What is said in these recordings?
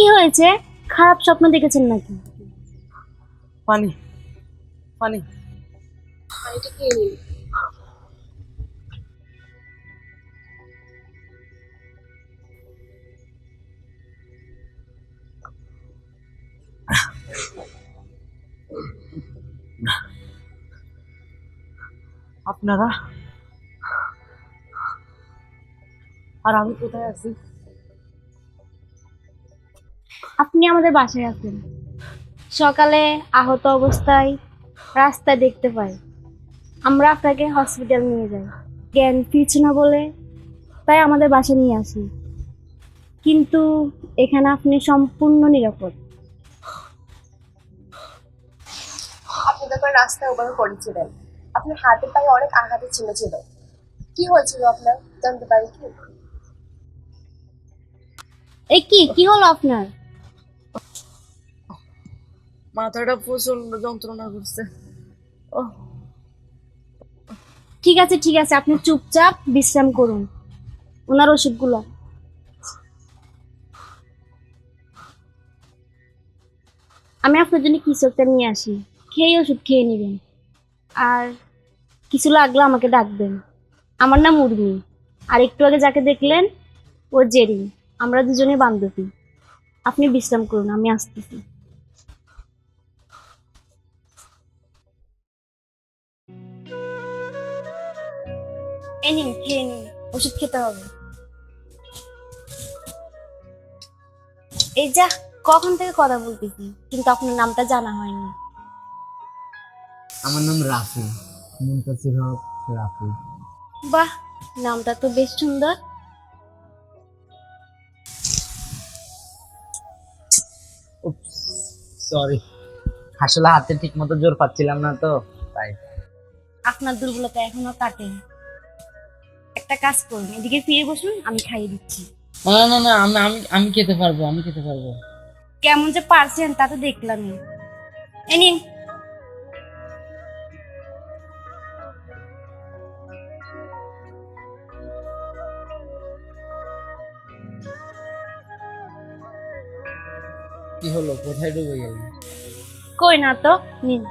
কি হয়েছে? খারাপ স্বপ্ন দেখেছেন নাকি? পানি পানি। পানিটা খেয়ে নিন। আপনারা আর আমি কোথায় আছি? আপনি আমাদের বাসায় আছেন। সকালে আহত অবস্থায় রাস্তায় দেখতে পাই, আমরা আপনাকে হসপিটাল নিয়ে যাই। জ্ঞান ফিরছে না বলে তাই আমাদের বাসায় নিয়ে আসি, কিন্তু এখানে আপনি সম্পূর্ণ নিরাপদ। আপনি যখন রাস্তায় ওভাবে পড়েছিলেন, আপনার হাতে পায়ে অনেক আঘাতের চিহ্ন ছিল। কি হয়েছিল আপনার, জানতে পারি কি? এই কি হলো আপনার? মাথাটা প্রচন্ড যন্ত্রণা করছে। ও, ঠিক আছে, আপনি চুপচাপ বিশ্রাম করুন। ওনার ওষুধগুলো আমি আপনার জন্য কিছু একটা নিয়ে আসি, খেয়ে ওষুধ খেয়ে নেবেন। আর কিছু লাগলে আমাকে ডাকবেন। আমার নাম উর্মি, আর একটু আগে যাকে দেখলেন ও জেরি। আমরা দুজনে বান্ধবী। আপনি বিশ্রাম করুন, আমি আসতেছি। এই নিন, খেয়ে নিন, ওষুধ খেতে হবে। এই যা, কখন থেকে কথা বলতেছি কিন্তু আপনার নামটা জানা হয়নি। আমার নাম রাফি, মুনতাসির হক রাফি। বাহ, নামটা তো বেশ সুন্দর। সরি, আসলে হাতে ঠিক মতো জোর পাচ্ছিলাম না তো, তাই। আপনার দুর্বলতা এখনো কাটেনি। একটা কাজ করুন, এদিকে ফিরে বসুন, আমি খাইয়ে দিচ্ছি। না না না, আমি আমি আমি খেতে পারবো, আমি খেতে পারবো। কেমন যে পারছেন তা তো দেখলামই। এই নিন। কি হলো, কোথায় ডুবে গেল? কই না তো, নিন।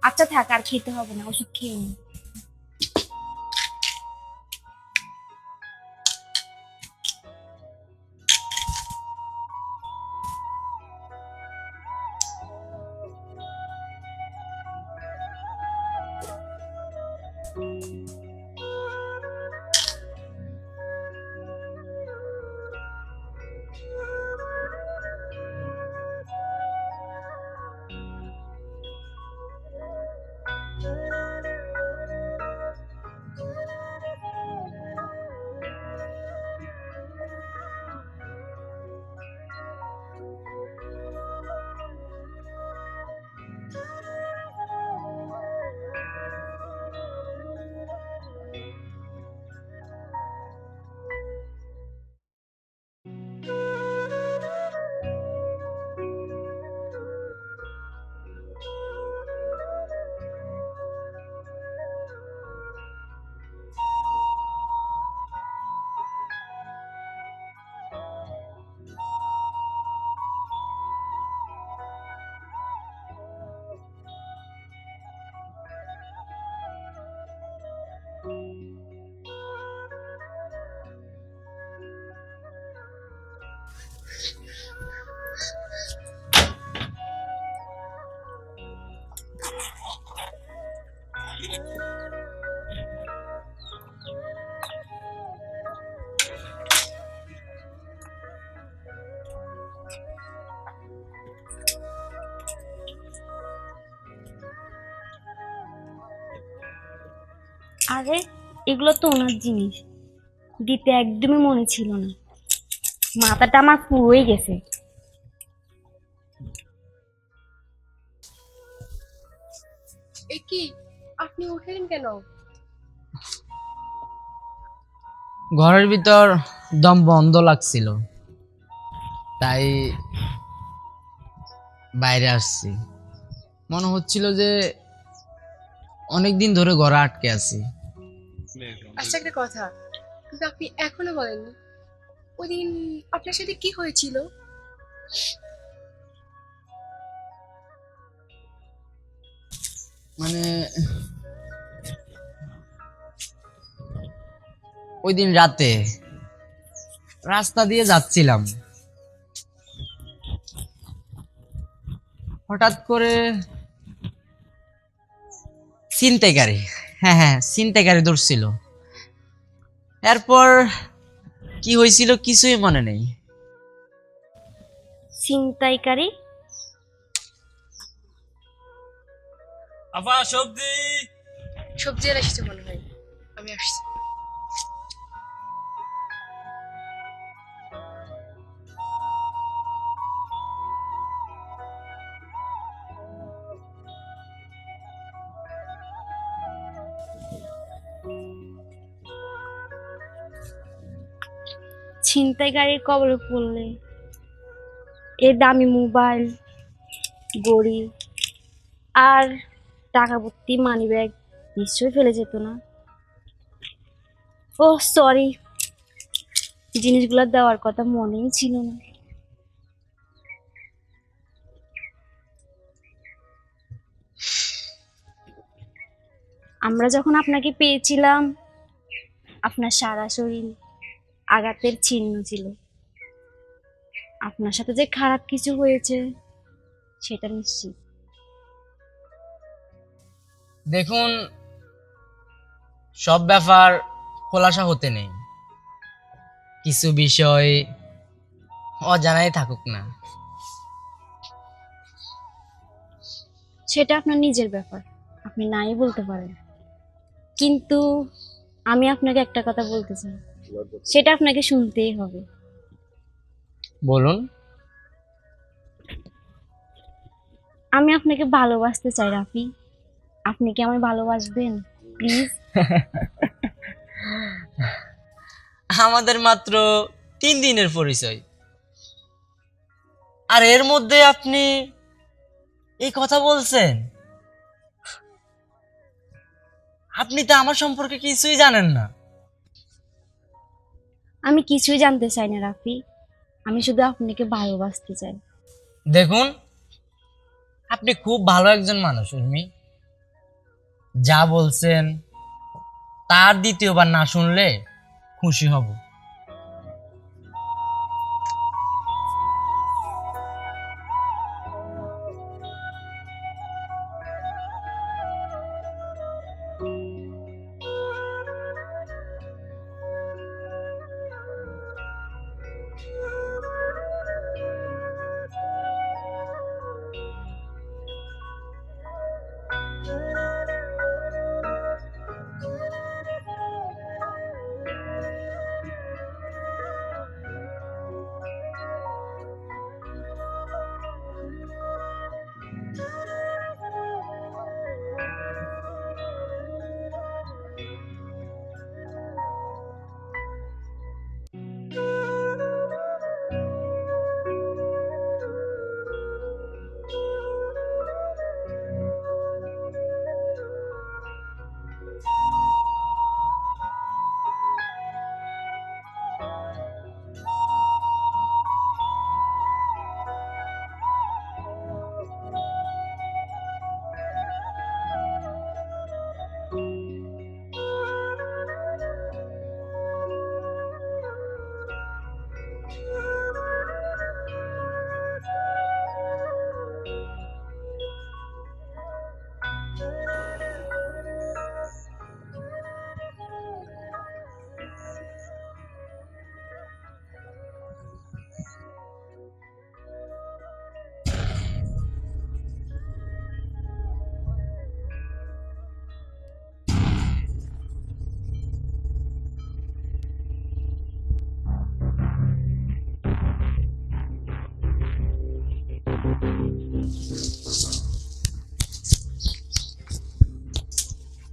আচ্ছা থাক, আর খেতে হবে না, ওষুধ খেয়ে নিন। আরে, এগুলো তো ওনার জিনিস, দিতে একদমই মনে ছিল না। মাথাটা আমার পুরোই গেছে। এ কি, আপনি উঠলেন কেন? ঘরের ভিতর দম বন্ধ লাগছিল, তাই বাইরে আসছি। মনে হচ্ছিল যে অনেকদিন ধরে ঘরে আটকে আছি। আচ্ছা, একটা কথা, কিন্তু আপনি এখনো বলেননি ওই দিন আপনার সাথে কি হয়েছিল? মানে ওই দিন রাতে রাস্তা দিয়ে যাচ্ছিলাম, হঠাৎ করে ছিনতাইকারী, হ্যাঁ ছিনতাইকারী ধরছিল। এরপর কি হয়েছিল কিছুই মনে নেই। ছিনতাইকারী? আপা সবজি। সবজি আর এসেছে মনে হয়, আমি আসছি। ছিনতাইকারীর কবলে পড়লে এ দামি মোবাইল, ঘড়ি আর টাকা ভর্তি মানি ব্যাগ নিশ্চয়ই ফেলে যেত না। ও সরি, জিনিসগুলো দেওয়ার কথা মনেই ছিল না। আমরা যখন আপনাকে পেয়েছিলাম, আপনার সারা শরীর আঘাতের চিহ্ন ছিল। আপনার সাথে যে খারাপ কিছু হয়েছে সেটা নিশ্চিত। দেখুন, সব ব্যাপার খোলাসা হতে নেই, কিছু বিষয় অজানাই থাকুক না। সেটা আপনার নিজের ব্যাপার, আপনি নাই বলতে পারেন। কিন্তু আমি আপনাকে একটা কথা বলতে চাই, সেটা আপনাকে শুনতেই হবে। বলুন। আমি আপনাকে ভালোবাসতে চাই রাফি। আপনি কি আমায় ভালোবাসবেন প্লিজ? আমাদের মাত্র 3 দিনের পরিচয়, আর এর মধ্যে আপনি এই কথা বলছেন? আপনি তো আমার সম্পর্কে কিছুই জানেন না। আমি কিছুই জানতে চাই না রাফি, আমি শুধু আপনাকে ভালোবাসতে চাই। দেখুন, আপনি খুব ভালো একজন মানুষ উর্মি। যা বলছেন তার দ্বিতীয়বার না শুনলে খুশি হব।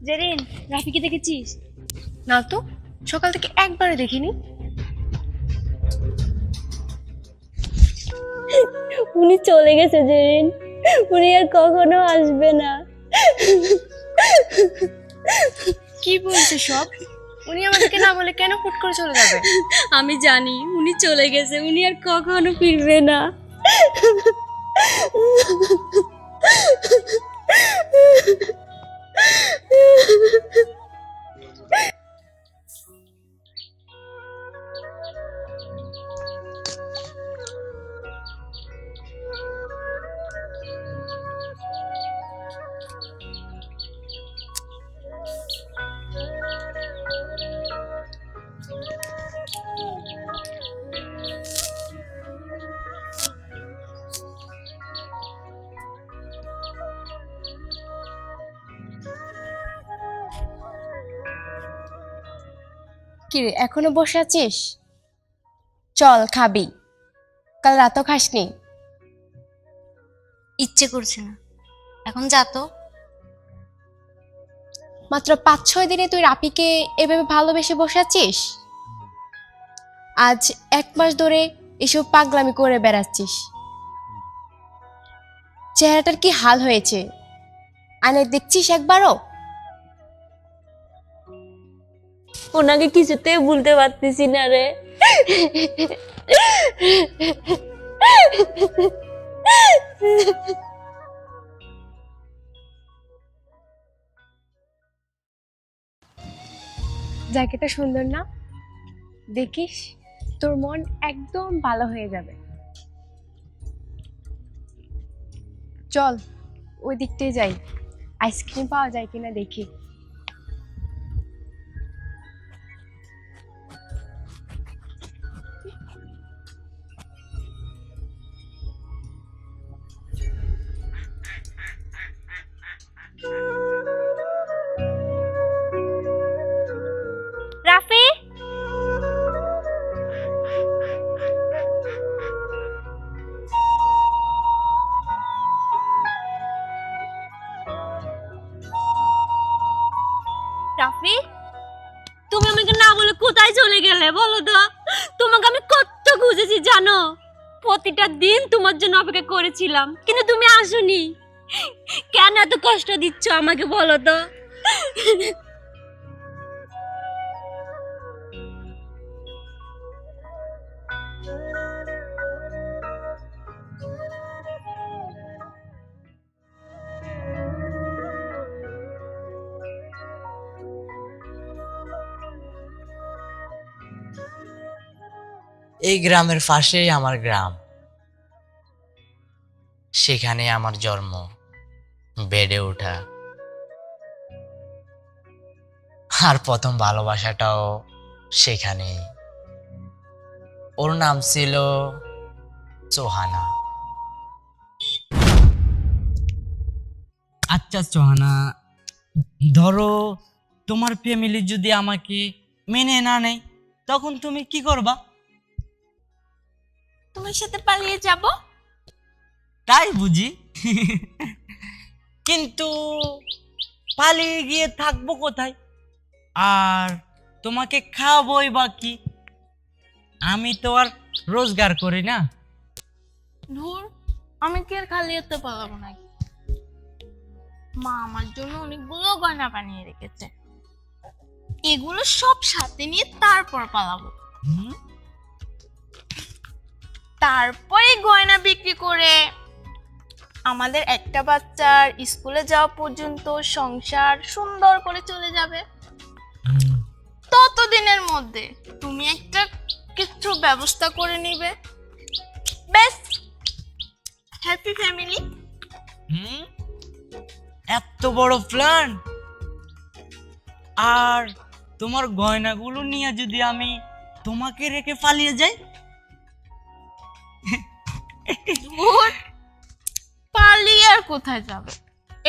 জেরিন, রাফিকে দেখেছিস? না তো, সকাল থেকে একবারে দেখিনি। উনি চলে গেছে জেরিন, উনি আর কখনো আসবে না। কি বলছে সব? উনি আমাদেরকে না বলে কেন হুট করে চলে যাবে? আমি জানি উনি চলে গেছে, উনি আর কখনো ফিরবে না। কি রে, এখনো বসে আছিস? চল খাবি, কাল রাতও খাসনি। ইচ্ছে করছে না, এখন যা তো। মাত্র 5-6 দিনে তুই রাপিকে এভাবে ভালোবেসে বসে আছিস? আজ 1 মাস ধরে এসব পাগলামি করে বেড়াচ্ছিস। চেহারাটার কি হাল হয়েছে, আয়নায় দেখছিস একবারও? ওনাকে কিছুতে ভুলতে পারতেছি না রে। জায়গাটা সুন্দর না? দেখিস তোর মন একদম ভালো হয়ে যাবে। চল ওই দিকটায় যাই, আইসক্রিম পাওয়া যায় কিনা দেখি। রাফি, রাফি, তুমি আমাকে না বলে কোথায় চলে গেলে বলো তো? তোমাকে আমি কত খুঁজেছি জানো? প্রতিটা দিন তোমার জন্য অপেক্ষা করেছিলাম, কিন্তু তুমি আসোনি। কেন এত কষ্ট দিচ্ছ আমাকে বলো তো? এই গ্রামের পাশেই আমার গ্রাম, সেখানে আমার জন্ম, বেড়ে ওঠা, আর প্রথম ভালোবাসাটাও সেখানে। ওর নাম ছিল সোহানা। আচ্ছা সোহানা, ধরো তোমার ফ্যামিলি যদি আমাকে মেনে না নেয়, তখন তুমি কি করবা? তোমার সাথে পালিয়ে যাব। তাই বুঝি? কিন্তু পালিয়ে গিয়ে থাকবো কোথায়? আর তোমাকে খাওয়াবোই বা কি? আমি তো আর রোজগার করি না। ধুর, আমি কি আর খালি হতে পারবো নাকি? মা আমার জন্য অনেকগুলো গয়না বানিয়ে রেখেছে, এগুলো সব সাথে নিয়ে তারপর পালাবো। হুম? তারপরে গয়না বিক্রি করে আমাদের একটা বাচ্চার স্কুলে যাওয়া পর্যন্ত সংসার সুন্দর করে চলে যাবে। ততদিনের মধ্যে তুমি একটা কিছু ব্যবস্থা করে নিবে, বেশ হ্যাপি ফ্যামিলি। হুম? এত বড় প্ল্যান! আর তোমার গয়নাগুলো নিয়ে যদি আমি তোমাকে রেখে পালিয়ে যাই? ধুর, পালিয়ে আর কোথায় যাবে?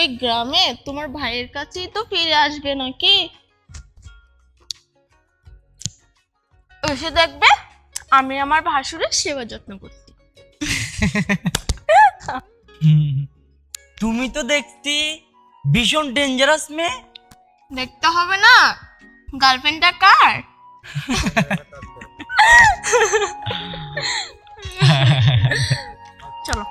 এই গ্রামে তোমার ভাইয়ের কাছেই তো ফিরে আসবে নাকি? এসে দেখবে আমি আমার ভাসুরের সেবা যত্ন করছি। তুমি তো দেখছি ভীষণ ডেঞ্জারাস মেয়ে। দেখতে হবে না, গার্লফ্রেন্ডটা কার? চলো।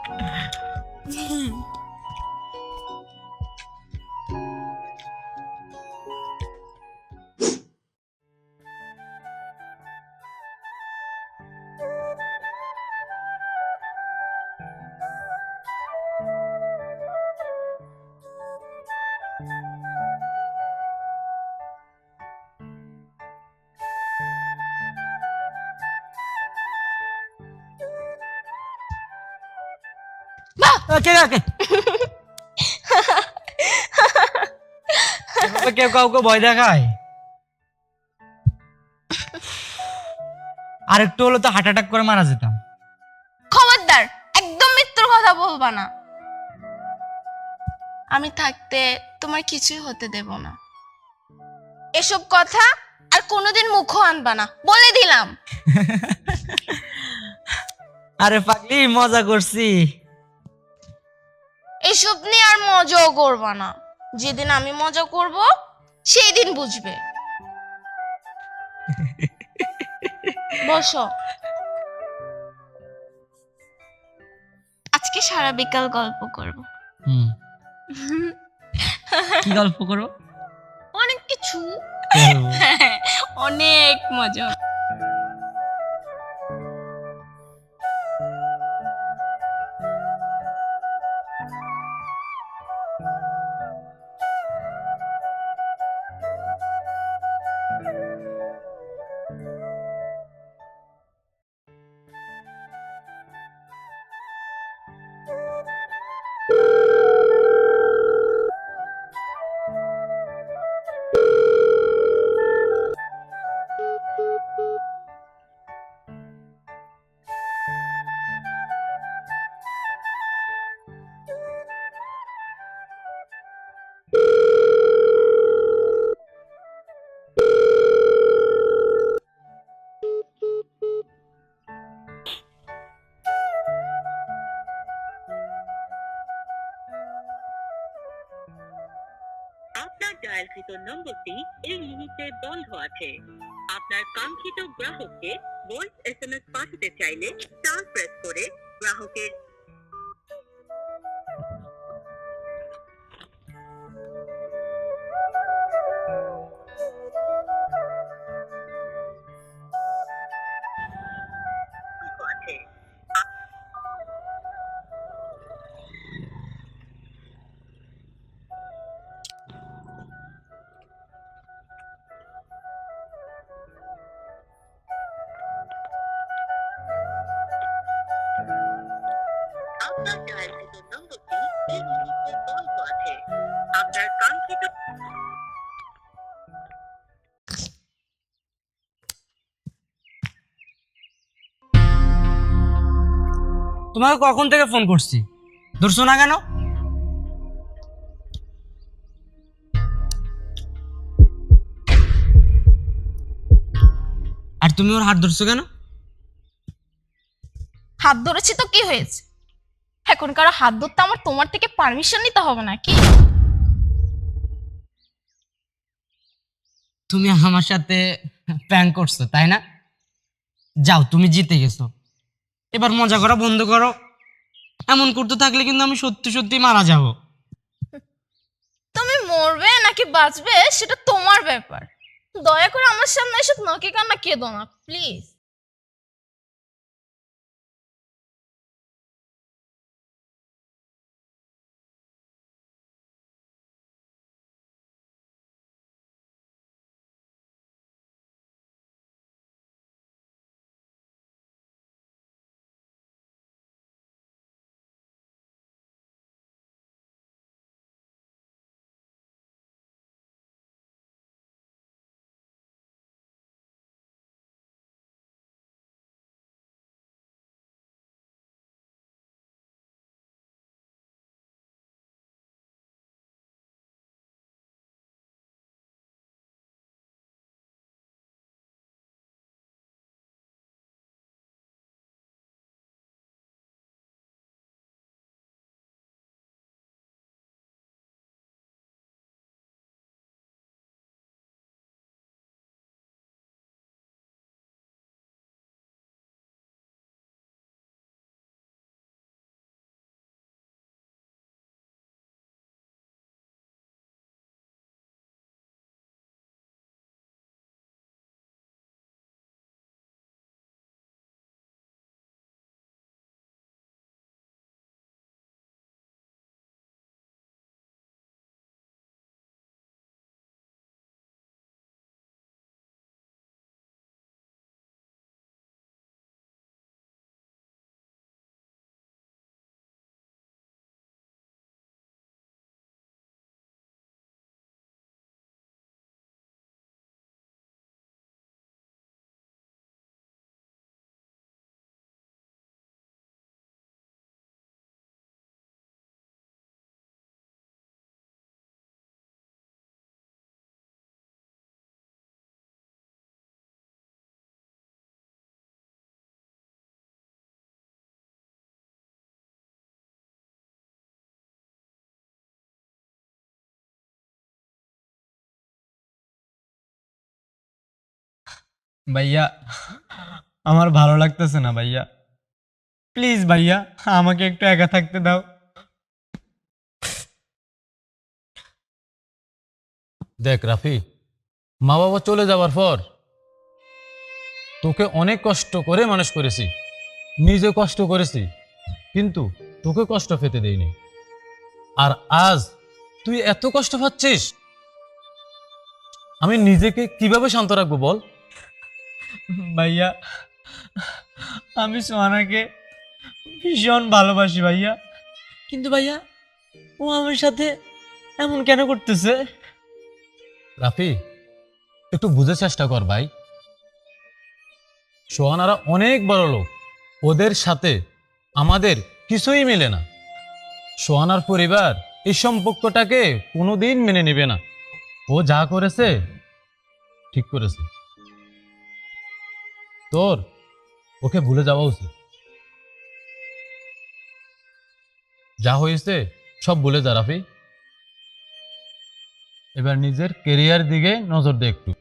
কে রাখে কেউ কাউকে ভয় দেখায়? আর একটু হলো তো হার্ট অ্যাটাক করে মারা যেতাম। খবরদার, একদম মৃত্যুর কথা বলবা না। আমি থাকতে তোমার কিছুই হতে দেব না। এসব কথা আর কোনোদিন মুখও আনবা না, বলে দিলাম। আরে পাগলি, মজা করছি। এসব নিয়ে আর মজাও করবা না। যেদিন আমি মজা করব সেই দিন বুঝবে। বসো। আজকে সারা বিকাল গল্প করব। হুম, কি গল্প করো? অনেক কিছু। অনেক মজা। আপনার ডায়ালকৃত নম্বরটি এই মুহূর্তে বন্ধ আছে। আপনার কাঙ্ক্ষিত গ্রাহককে ভয়েস এসএমএস পাঠাতে চাইলে স্টার প্রেস করে গ্রাহকের আছে। আপনার ডায়ালকৃত নম্বরটি এই মুহূর্তে বন্ধ আছে। আপনার কাঙ্ক্ষিত তোমাকে কখন থেকে ফোন করছি, ধরছো না কেন? আর তুমি ওর হাত ধরছো কেন? হাত ধরেছি তো কি হয়েছে? এখন কারো হাত ধরতে আমার তোমার থেকে পারমিশন নিতে হবে নাকি? তুমি আমার সাথে প্র্যাঙ্ক করছো, তাই না? যাও, তুমি জিতে গেছো। এবার মজা করা বন্ধ করো। এমন করতে থাকলে কিন্তু আমি সত্যি সত্যি মারা যাব। তুমি মরবে নাকি বাঁচবে সেটা তোমার ব্যাপার। দয়া করে আমার সামনে এসব নাকি কান্না কেঁদো না প্লিজ। ভাইয়া আমার ভালো লাগতেছে না ভাইয়া, প্লিজ ভাইয়া আমাকে একটু একা থাকতে দাও। দেখ রাফি, মা বাবা চলে যাওয়ার পর তোকে অনেক কষ্ট করে মানুষ করেছি, নিজে কষ্ট করেছি, কিন্তু তোকে কষ্ট পেতে দেইনি। আর আজ তুই এত কষ্ট পাচ্ছিস, আমি নিজেকে কিভাবে শান্ত রাখবো বল? ভাইয়া আমি সোহানাকে ভীষণ ভালোবাসি ভাইয়া, কিন্তু ভাইয়া ও আমার সাথে এমন কেন করতেছে? রাফি, একটু বুঝে চেষ্টা কর ভাই। সোহানারা অনেক বড় লোক, ওদের সাথে আমাদের কিছুই মিলে না। সোহানার পরিবার এই সম্পর্কটাকে কোনোদিন মেনে নেবে না। ও যা করেছে ঠিক করেছে, তোর ওকে ভুলে যাওয়া উচিত। যা হয়েছে সব ভুলে যা রাফি, এবার নিজের কেরিয়ার দিকে নজর দে একটু।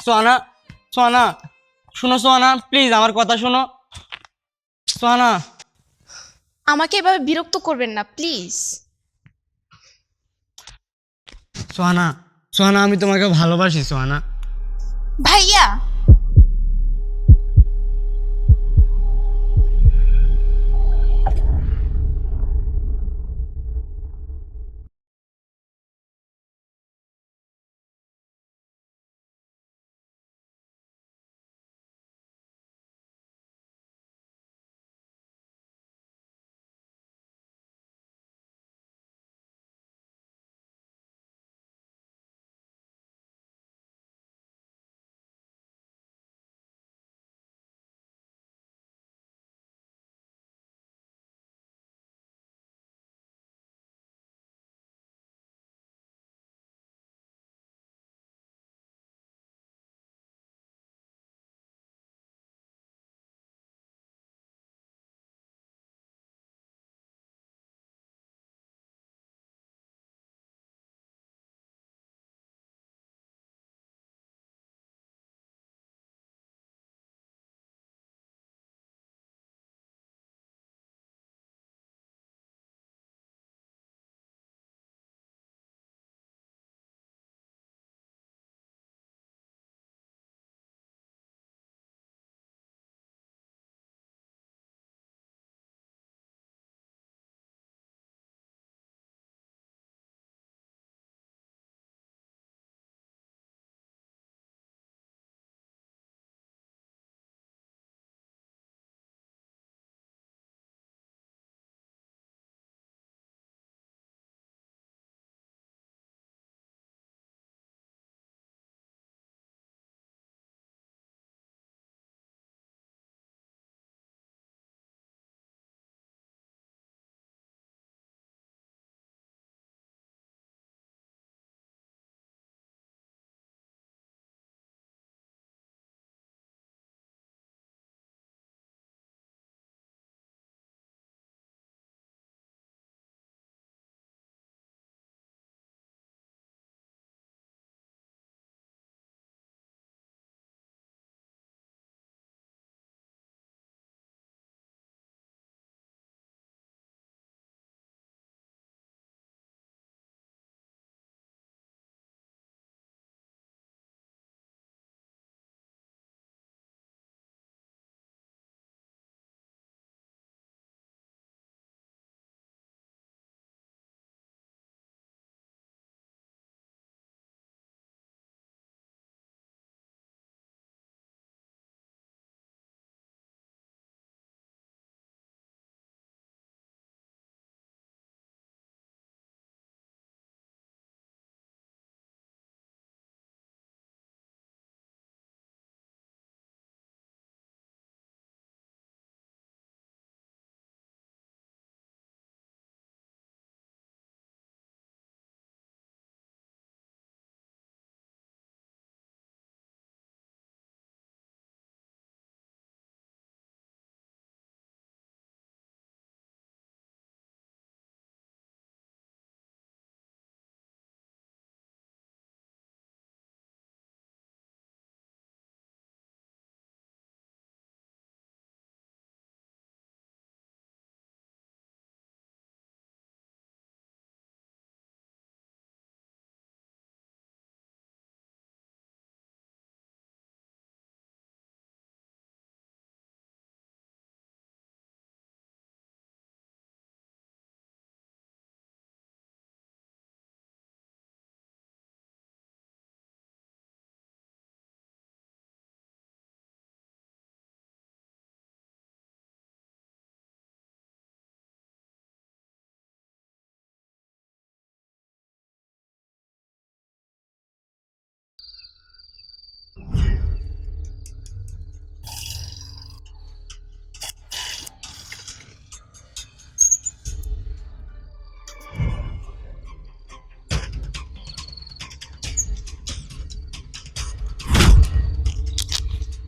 সোহানা, সোহানা, শোনো সোহানা, প্লিজ আমার কথা শোনো সোহানা। আমাকে এভাবে বিরক্ত করবেন না প্লিজ। সোহানা, সোহানা আমি তোমাকে ভালোবাসি সোহানা। ভাইয়া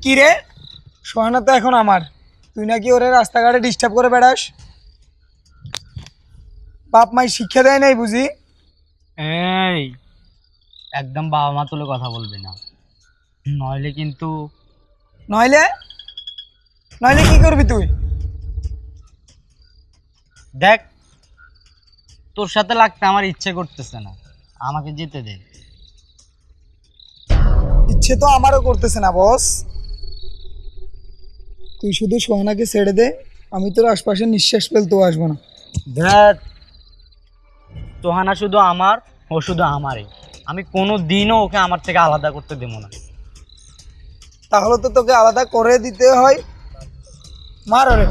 কি রে, সোহানা তো এখন আমার, তুই নাকি ওরে রাস্তাঘাটে ডিস্টার্ব করে বেড়াস? বাপ মাই শিক্ষা দেয় নাই বুঝি? এই একদম বাবা মা তুলে কথা বলবি না, নইলে কিন্তু। নইলে নইলে কি করবি তুই? দেখ, তোর সাথে লাগতে আমার ইচ্ছে করতেছে না, আমাকে যেতে দে। ইচ্ছে তো আমারও করতেছে না বস, তুই শুধু সোহানাকে ছেড়ে দে, আমি তোর আশপাশে নিঃশ্বাস ফেলতেও আসবো না। দেখ, সোহানা শুধু আমার, ও শুধু আমারই, আমি কোনো দিনও ওকে আমার থেকে আলাদা করতে দেবো না। তাহলে তো তোকে আলাদা করে দিতে হয়, মার ওরে।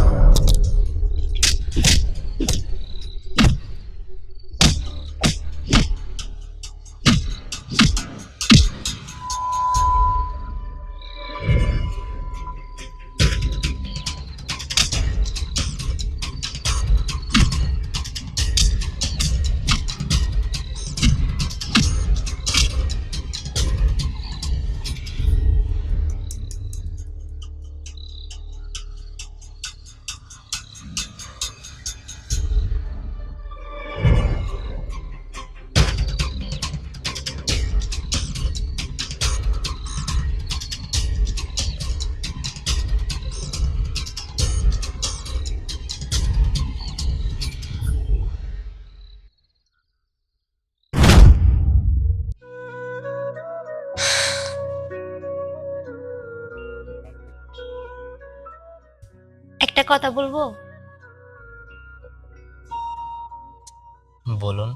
একটা কথা বলবো? বলুন।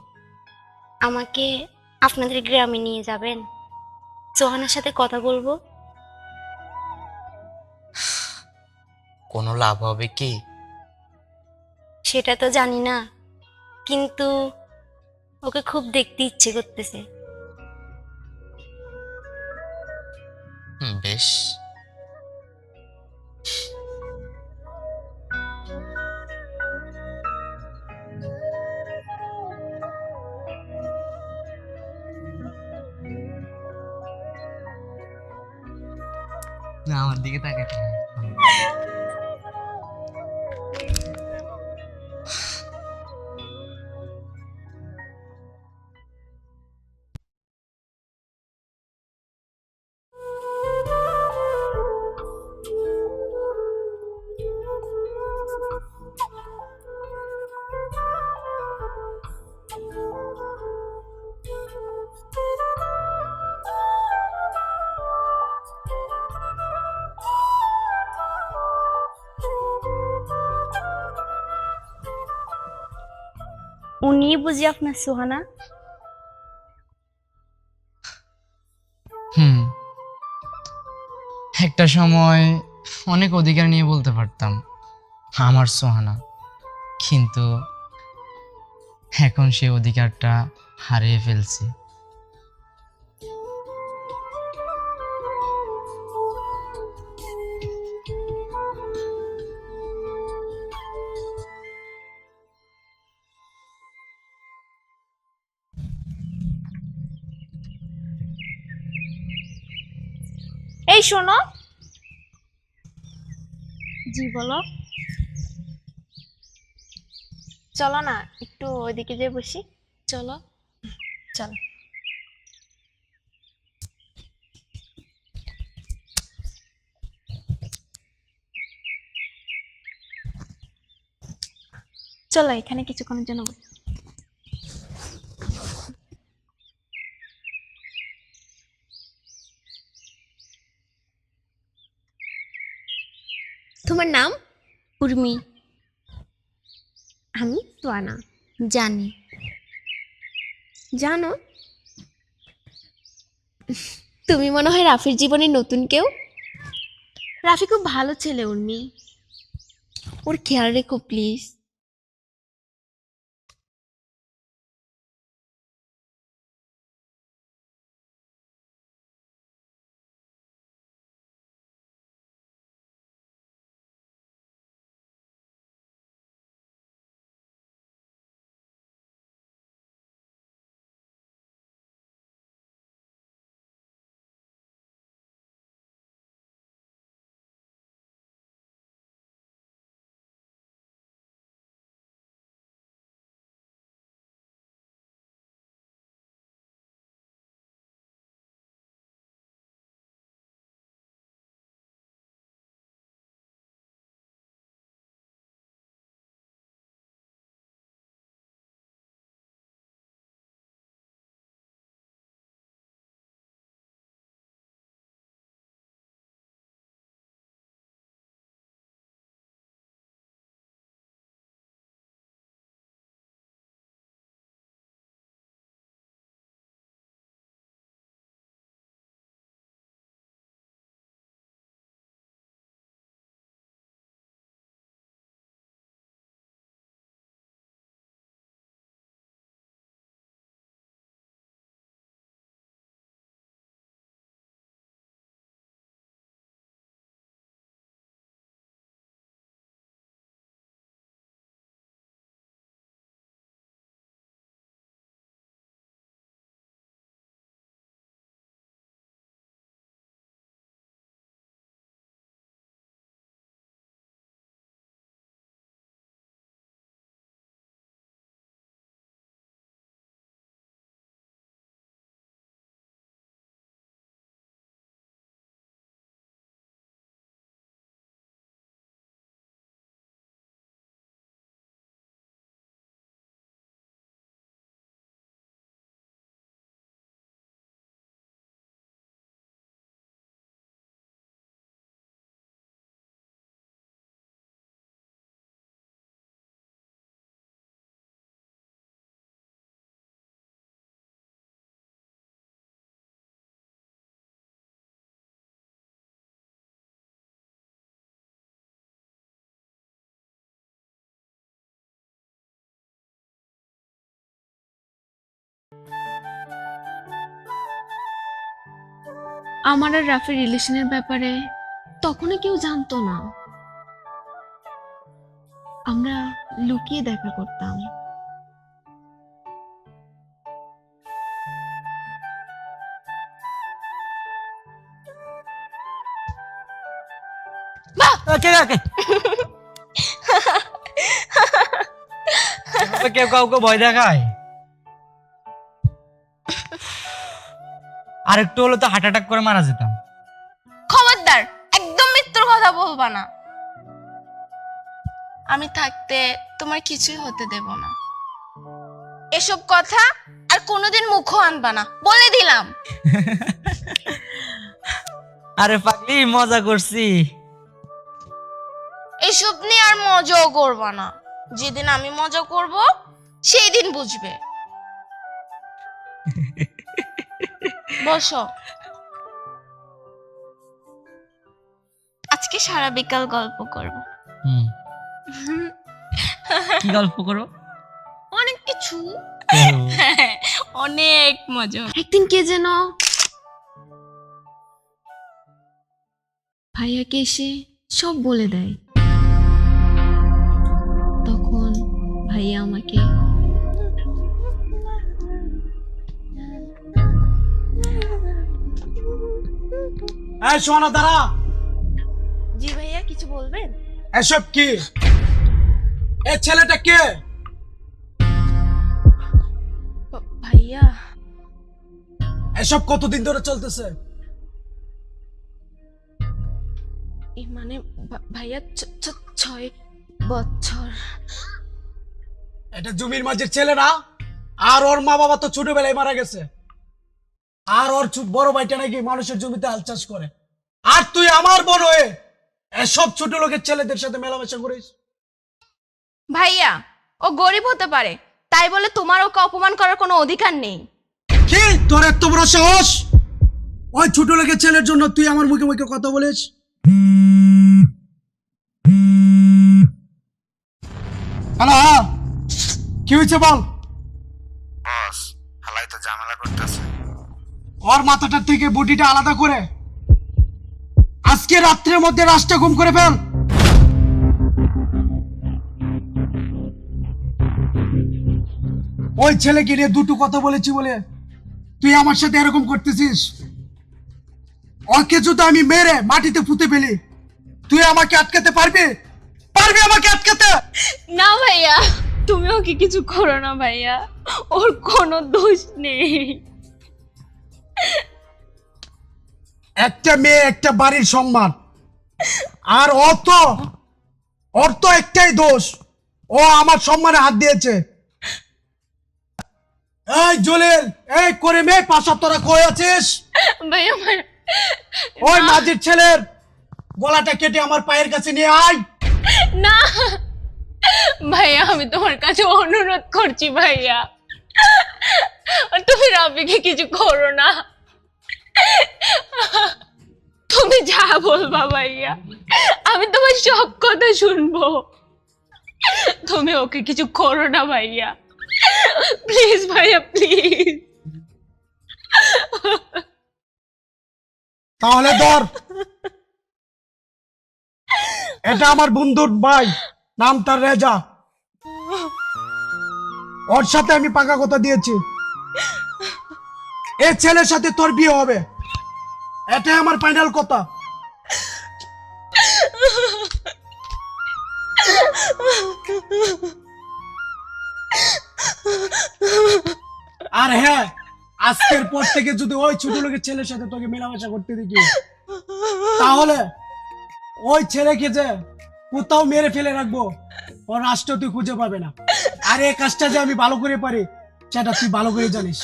আমাকে আপনাদের গ্রামে নিয়ে যাবেন, সোহানার সাথে কথা বলবো। কোনো লাভ হবে কি? সেটা তো জানি না, কিন্তু ওকে খুব দেখতে ইচ্ছে করতেছে। বেশ। না, আমার দিকে তাকাতে না। উনি বুঝি আপনার সোহানা? হুম, একটা সময় অনেক অধিকার নিয়ে বলতে পারতাম আমার সোহানা, কিন্তু এখন সে অধিকারটা হারিয়ে ফেলছি। এই শোনো। জি বলো। চলো না একটু ওইদিকে যেয়ে বসি। চলো। চলো। চলো এখানে কিছুক্ষণের জন্য বসি। তোমার নাম? উর্মি। আমি সোয়ানা। জানি। জানো, তুমি মনে হয় রাফির জীবনে নতুন কেউ। রাফি খুব ভালো ছেলে উর্মি, ওর খেয়াল রেখো প্লিজ। আমার আর রাফির রিলেশনের ব্যাপারে তখনই কেউ জানতো না। আমরা লুকিয়ে দেখা করতাম। কেউ কাউকে ভয় দেখায়? আর একটু হলে তো হার্ট অ্যাটাক করে মারা যেতাম। খবরদার, একদম মৃত্যুর কথা বলবা না। আমি থাকতে তোমার কিছুই হতে দেব না। এসব কথা আর কোনোদিন মুখও আনবা না, বলে দিলাম। আরে পাগলি, মজা করছি। এসব নিয়ে আর মজাও করবা না। যেদিন আমি মজা করব সেই দিন বুঝবে। বসো। আজকে সারা বিকাল গল্প করব। কি গল্প করো? অনেক কিছু, অনেক মজা। একদিন কে যেন ভাইয়াকে এসে সব বলে দেয়। তখন ভাইয়া আমাকে এই সোহানা দাঁড়া। জি ভাইয়া, কিছু বলবেন? এসব কি? এই ছেলেটা কে? ভাইয়া, এসব কতদিন ধরে চলতেছে? মানে ভাইয়া 6 বছর। এটা জমির মাঝের ছেলে না? আর ওর মা বাবা তো ছোটবেলায় মারা গেছে। আর ওর বড় ভাইটা নাকি মানুষের জমিতে হাল চাষ করে। আর তুই আমার বড় হয়ে এসব ছোট লোকের ছেলেদের সাথে মেলামেশা করিস? ভাইয়া, ও গরিব হতে পারে, তাই বলে তোমার ওকে অপমান করার কোনো অধিকার নেই। কি তোর এত বড় সাহস? ওই ছোট লোকের ছেলের জন্য তুই আমার মুখে মুখে কথা বলিস? হ্যালো, কি হয়েছে বল? বস, হালাই তো ঝামেলা করতেছে। ওর মাথাটার থেকে বডিটা আলাদা করে আজকে রাত্রের মধ্যে রাস্তা গুম করে ফেল। ওই ছেলেকে নিয়ে দুটো কথা বলেছি বলে তুই আমার সাথে এরকম করতেছিস? ওকে যদি আমি মেরে মাটিতে পুঁতে ফেলি, তুই আমাকে আটকাতে পারবি? পারবি আমাকে আটকাতে? না ভাইয়া, তুমি ওকে কিছু করো না ভাইয়া, ওর কোনো দোষ নেই। একটা মেয়ে একটা বাড়ির সম্মান, আর ওর তো একটাই দোষ, ও আমার সম্মানে হাত দিয়েছে। এই জলিল, এই করে মেয়ে পাশা তোরা কই আছিস? ভাইয়া ওই মাঝির ছেলের গলাটা কেটে আমার পায়ের কাছে নিয়ে আয়। না ভাইয়া, আমি তোমার কাছে অনুরোধ করছি ভাইয়া, তুমি রাফিকে কিছু করো না। তুমি যা বলবা ভাইয়া, আমি তোমার সব কথা শুনবো। তুমি ওকে কিছু করো না ভাইয়া, প্লিজ ভাইয়া, প্লিজ। তাহলে ধর, এটা আমার বন্ধুর ভাই, নাম তার রেজা। ওর সাথে আমি পাকা কথা দিয়েছি, এই ছেলের সাথে তোর বিয়ে হবে, এটাই আমার ফাইনাল কথা। আর হ্যাঁ, আজকের পর থেকে যদি ওই ছোট লোকের ছেলের সাথে তোকে মেলামেশা করতে দেখি, তাহলে ওই ছেলেকে যে কোথাও মেরে ফেলে রাখবো, ওর রাষ্ট্র তুই খুঁজে পাবে না। আর এই কাজটা যে আমি ভালো করে পারি সেটা তুই ভালো করে জানিস।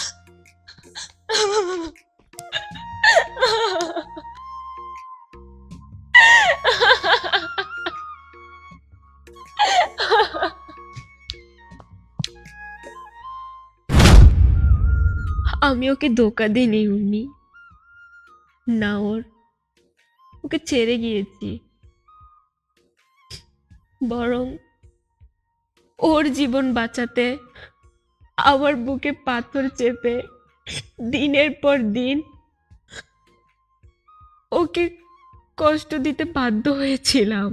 আমি ওকে ধোকা দিইনি উনি না, ওকে ছেড়ে গিয়েছি, বরং ওর জীবন বাঁচাতে আমার বুকে পাথর চেপে দিনের পর দিন ওকে কষ্ট দিতে বাধ্য হয়েছিলাম।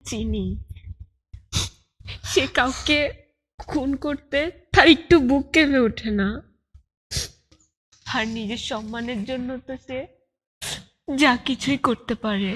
চিনি সে কাউকে খুন করতে তার একটু বুক কেঁপে ওঠে না, আর নিজের সম্মানের জন্য তো সে যা কিছুই করতে পারে।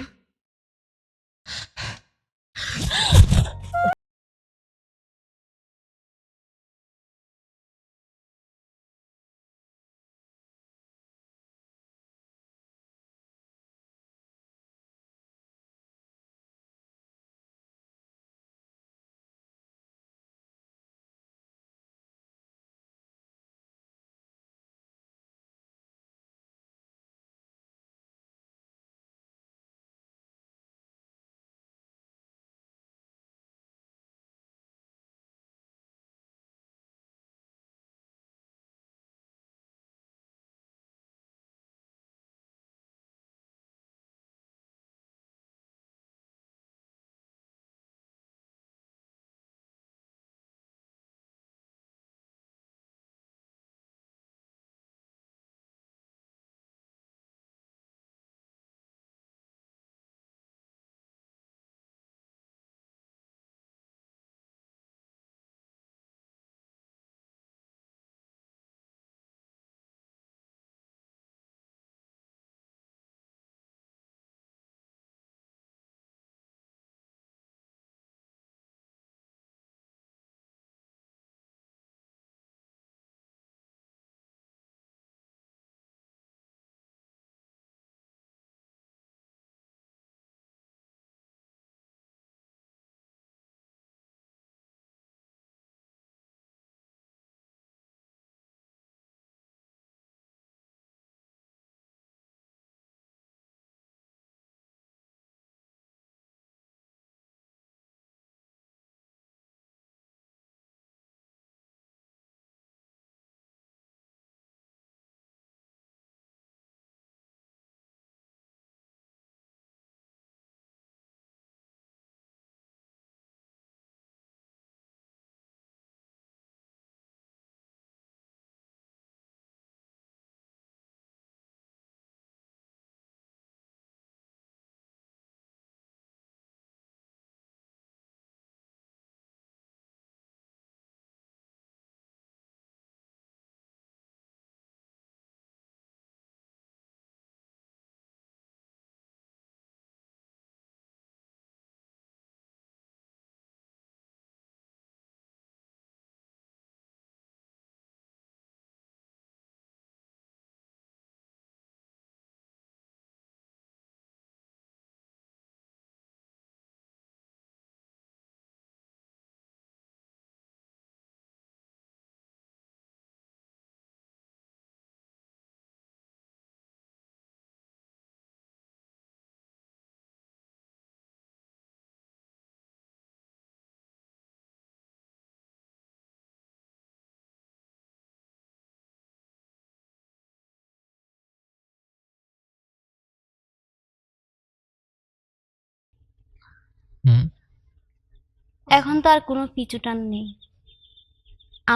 এখন তো আর কোনো পিছুটান নেই।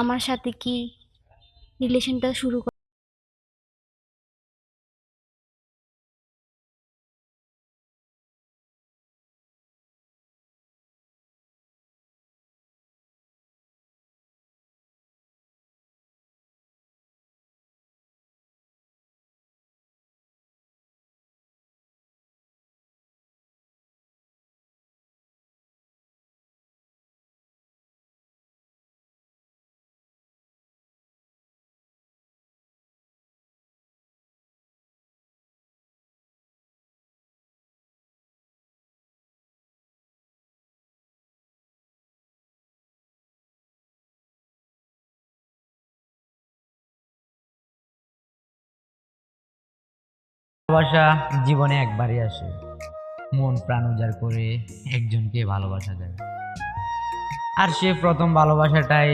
আমার সাথে কি রিলেশনটা শুরু ভালোবাসা জীবনে একবারই আসে, মন প্রাণ উজাড় করে একজনকে ভালোবাসা যায়, আর সে প্রথম ভালোবাসাটাই